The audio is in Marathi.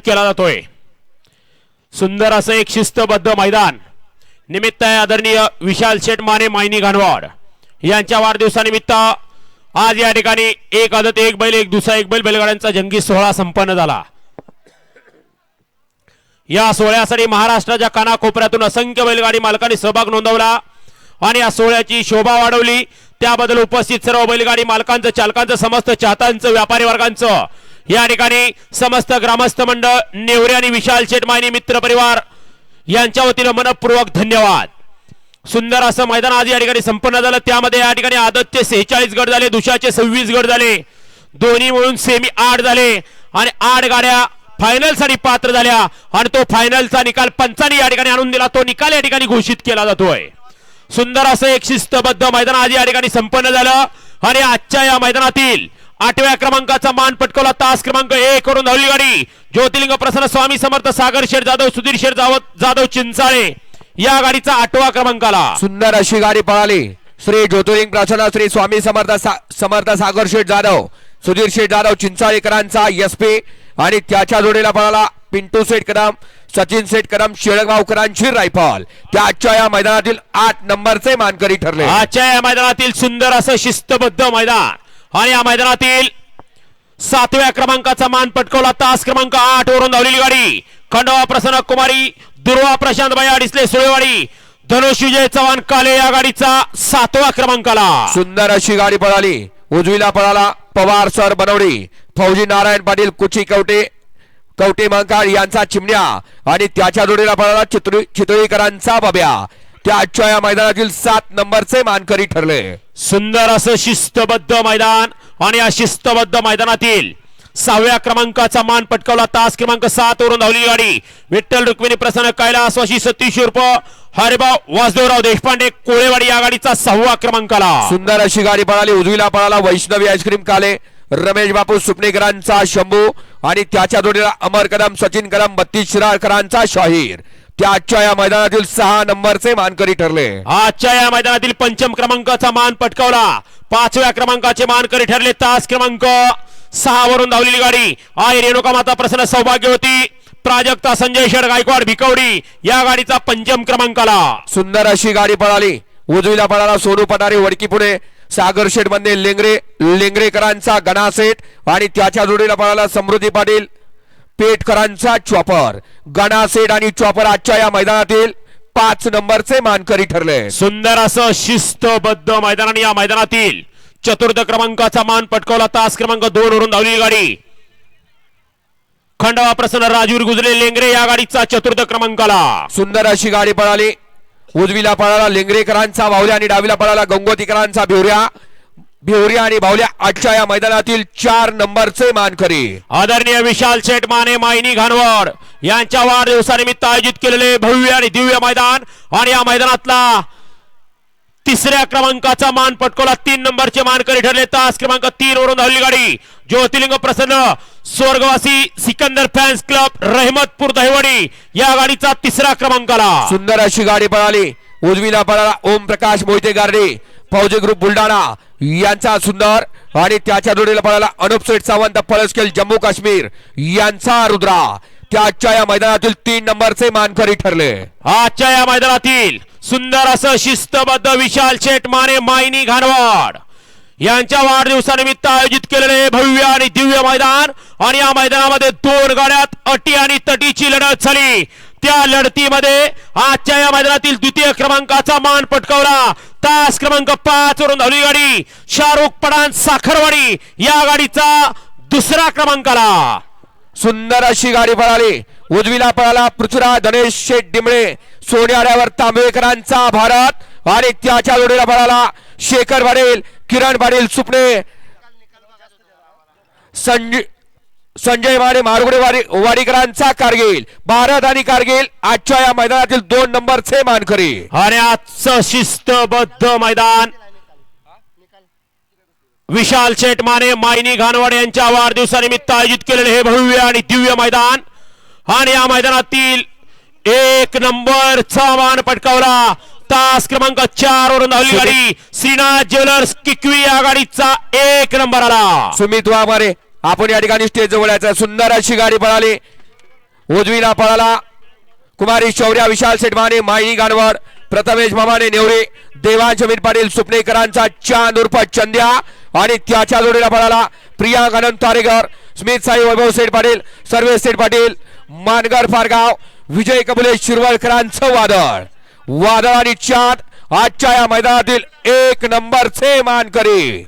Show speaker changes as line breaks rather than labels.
केला जातोय। सुंदर असं एक शिस्तबद्ध मैदान निमित्त आहे आदरणीय विशाल शेठ माने मायनी घाणवाड यांच्या वाढदिवसानिमित्त आज या ठिकाणी एक आदत एक बैल एक दुसरा एक बैल बैलगाड्यांचा जंगी सोहळा संपन्न झाला। या सोहळ्यासाठी महाराष्ट्राच्या कानाकोपऱ्यातून असंख्य बैलगाडी मालकांनी सहभाग नोंदवला आणि या सोहळ्याची शोभा वाढवली। त्याबद्दल उपस्थित सर्व बैलगाडी मालकांचं, चालकांचं, समस्त चाहत्यांचं, व्यापारी वर्गांचं, या ठिकाणी समस्त ग्रामस्थ मंडळ, नेवरे आणि विशाल शेठ मायनी मित्र परिवार यांच्या वतीने मनपूर्वक धन्यवाद। सुंदर असं मैदान आज या ठिकाणी संपन्न झालं। त्यामध्ये या ठिकाणी आदतचे 46 गट झाले, दुशाचे 26 गट झाले, दोन्ही मिळून सेमी 8 झाले आणि 8 गाड्या फायनल साठी पात्र झाल्या आणि तो फायनलचा निकाल पंचांनी या ठिकाणी आणून दिला। तो निकाल या ठिकाणी घोषित केला जातोय। सुंदर असं एक शिस्तबद्ध मैदान आज या ठिकाणी संपन्न झालं आणि आजच्या या मैदानातील 8व्या क्रमांकाचा मान पटकवला तास क्रमांक 1 वरून धावली गाडी ज्योतिर्लिंग प्रसन्न स्वामी समर्थ सागर शेठ जाधव सुधीर शेठ जाधव चिंचाळे या गाडीचा 8वा क्रमांकाला।
सुंदर अशी गाडी पळाली। श्री ज्योतिर्लिंग प्रसन्न श्री स्वामी समर्थ सागर शेठ जाधव सुधीर शेठ जाधव चिंचाळेकरांचा एसपी आणि त्याच्या जोडीला पळाला पिंटू शेठ कदम, सचिन शेठ कदम, शेळगावकरांची रायफल। त्या आजच्या या मैदानातील 8 नंबरचे मानकरी ठरले।
आजच्या या मैदानातील सुंदर असं शिस्तबद्ध मैदान आणि या मैदानातील 7व्या क्रमांकाचा मान पटकवला तास क्रमांक 8 वरून धावलेली गाडी खंडोबा प्रसन्न कुमारी, दुर्वा प्रशांत बाया डिसले सुळेवाडी, धनुष विजय चव्हाण काले या गाडीचा 7वा क्रमांकाला।
सुंदर अशी गाडी पळाली। उजवीला पळाला पवार सर बनवडी, फौजी नारायण पाटील कुची कवटे मंकाळ यांचा चिमण्या आणि त्याच्या जोडीला पळाला चितळीकरांचा बाब्या। त्या आजच्या या मैदानातील 7 नंबरचे मानकरी ठरले।
सुंदर असं शिस्तबद्ध मैदान आणि या शिस्तबद्ध मैदानातील 6व्या क्रमांकाचा मान पटकावला तास क्रमांक 7 वरून धावलेली गाडी विठ्ठल रुक्मिणी प्रसन्न कैलास वाशी सतीश उर्फ हरिभाऊ वासुदेवराव देशपांडे कोळेवाडी या गाडीचा 6वा क्रमांकाला।
सुंदर अशी गाडी पळाली। उजवीला पळाला वैष्णवी आईस्क्रीम काले, रमेश बापू सुपणेकरांचा शंभू आणि त्याच्या जोडीला अमर कदम, सचिन कदम, 32 शिराळकरांचा शाहीर। त्या आजच्या या मैदानातील 6 नंबरचे मानकरी ठरले।
आजच्या या मैदानातील 5म क्रमांकाचा मान पटकावला 5व्या क्रमांकाचे मानकरी ठरले तास क्रमांक 6 वरून धावलेली गाडी आई रेणुका माता प्रसन्न सौभाग्यवती प्राजक्ता संजय शेठ गायकवाड भिकवडी या गाडीचा 5म क्रमांकाला।
सुंदर अशी गाडी पळाली। उजवीला पळाला सोनू पटारे वडकी पुणे, सागर शेठ मध्ये लेंगरेकरांचा गणा सेठ आणि त्याच्या जोडीला पळाला समृद्धी पाटील पेटकरांचा चॉपर। गणा सेठ आणि चॉपर आजच्या या मैदानातील 5 नंबरचे मानकरी ठरले।
सुंदर असं शिस्तबद्ध मैदान आणि या मैदानातील 4th क्रमांकाचा मान पटकावला तास क्रमांक 2 वरून धावलेली गाडी खंडोबा प्रसन्न राजूर गुजरे लेंगरे या गाडीचा 4th क्रमांकाला।
सुंदर अशी गाडी पळाली। उजवीला पळाला लेंगरेकरांचा बावल्या आणि डावीला पळाला गंगोतीकरांचा भिवऱ्या आणि बावल्या आजच्या या मैदानातील 4 नंबरचे मानकरी।
आदरणीय विशाल शेठ माने मायनी घाणवाड यांच्या वाढदिवसानिमित्त आयोजित केलेले भव्य आणि दिव्य मैदान आणि या मैदानातला 3ऱ्या क्रमांकाचा मान पटकवला 3 नंबरचे मानकरी ठरले तास क्रमांक 3 वरून धावलेली गाडी ज्योतिर्लिंग प्रसन्न स्वर्गवासी सिकंदर फॅन्स क्लब रहमतपूर दहिवडी या गाडीचा 3रा क्रमांकाला।
सुंदर अशी गाडी पळाली। उजवीला पळाला ओम प्रकाश मोहिते गार्डे फौजी ग्रुप बुलढाणा यांचा सुंदर आणि त्याच्या जोडीला पळाला अनुप शेठ सावंत पळसखेल जम्मू काश्मीर यांचा रुद्रा। त्या आजच्या या मैदानातील 3 नंबरचे मानकरी ठरले।
आजच्या या मैदानातील सुंदर असं शिस्तबद्ध विशाल शेठ माने मायनी घाणवाड यांच्या वाढदिवसानिमित्त आयोजित केलेले भव्य आणि दिव्य मैदान आणि या मैदानामध्ये 2 गाड्यात अटी आणि तटीची लढत झाली। त्या लढतीमध्ये आजच्या या मैदानातील 2य क्रमांकाचा मान पटकावला तास क्रमांक 5 वरून धावली गाडी शाहरुख पठाण साखरवाडी या गाडीचा 2रा क्रमांकाला।
सुंदर अशी गाडी पळाली। उजवीला पळाला पृथ्वीराज गणेश शेठ डिमळे सोन्याड्यावर तांबेकरांचा भारत आणि त्याच्या जोडीला पळाला शेखर पाटील किरण पाटील सुपणे संजय माने मारगुडे वाडीकरांचा कारगिल। भारत आणि कारगिल आजच्या या मैदानातील 2 नंबरचे मानकरी।
आणि आजचं शिस्तबद्ध मैदान विशाल शेठ माने मायनी घाणवाड यांच्या वाढदिवसानिमित्त आयोजित केलेले हे भव्य आणि दिव्य मैदान आणि या मैदानातील 1 नंबरचा मान पटकावला तास क्रमांक 4 वरून धावली गाडी श्रीनाथ ज्वेलर्स किकवी या गाडीचा 1 नंबर आला।
सुमित वाघमारे आपण या ठिकाणी स्टेज जवळ यायचं। सुंदर अशी गाडी पळाली। उजवीला पळाला कुमारी शौर्या विशाल सेठमाने मायनी गाणवड, प्रथमेश मामाने नेवरे, देवांश अमित पाटील सुपनेकरांचा चांद उर्फ चंद्या आणि त्याच्या जोडीला पळाला प्रियांक अनंत तारेकर, स्मित साई वैभव सेठ पाटील, सर्वेश सेठ पाटील, मानगर फारगाव, विजय कबुले शिरवळकरांचं वादळ आणि चांद आजच्या या मैदानातील एक नंबरचे मानकरी.